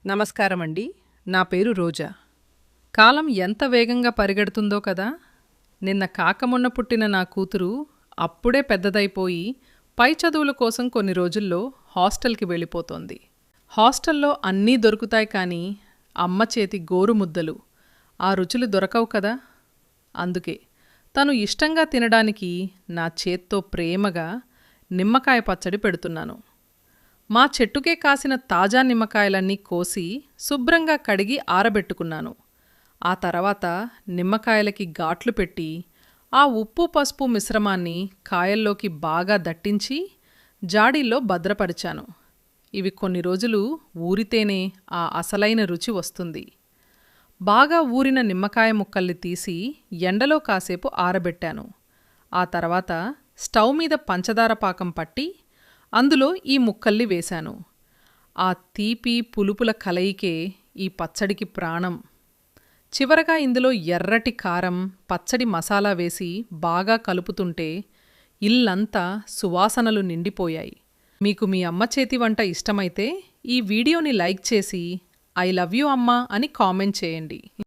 నమస్కారమండి. నా పేరు రోజా. కాలం ఎంత వేగంగా పరిగెడుతుందో కదా! నిన్న కాక మొన్న పుట్టిన నా కూతురు అప్పుడే పెద్దదైపోయి పై చదువుల కోసం కొన్ని రోజుల్లో హాస్టల్కి వెళ్ళిపోతోంది. హాస్టల్లో అన్నీ దొరుకుతాయి కానీ అమ్మ చేతి గోరు ముద్దలు ఆ రుచులు దొరకవు కదా! అందుకే తను ఇష్టంగా తినడానికి నా చేత్తో ప్రేమగా నిమ్మకాయ పచ్చడి పెడుతున్నాను. మా చెట్టుకే కాసిన తాజా నిమ్మకాయలన్నీ కోసి శుభ్రంగా కడిగి ఆరబెట్టుకున్నాను. ఆ తర్వాత నిమ్మకాయలకి ఘాట్లు పెట్టి ఆ ఉప్పు పసుపు మిశ్రమాన్ని కాయల్లోకి బాగా దట్టించి జాడీల్లో భద్రపరిచాను. ఇవి కొన్ని రోజులు ఊరితేనే ఆ అసలైన రుచి వస్తుంది. బాగా ఊరిన నిమ్మకాయ ముక్కల్ని తీసి ఎండలో కాసేపు ఆరబెట్టాను. ఆ తర్వాత స్టవ్ మీద పంచదార పాకం పట్టి అందులో ఈ ముక్కల్ని వేశాను. ఆ తీపి పులుపుల కలయికే ఈ పచ్చడికి ప్రాణం. చివరగా ఇందులో ఎర్రటి కారం, పచ్చడి మసాలా వేసి బాగా కలుపుతుంటే ఇల్లంతా సువాసనలు నిండిపోయాయి. మీకు మీ అమ్మ చేతి వంట ఇష్టమైతే ఈ వీడియోని లైక్ చేసి "ఐ లవ్ యూ అమ్మా" అని కామెంట్ చేయండి.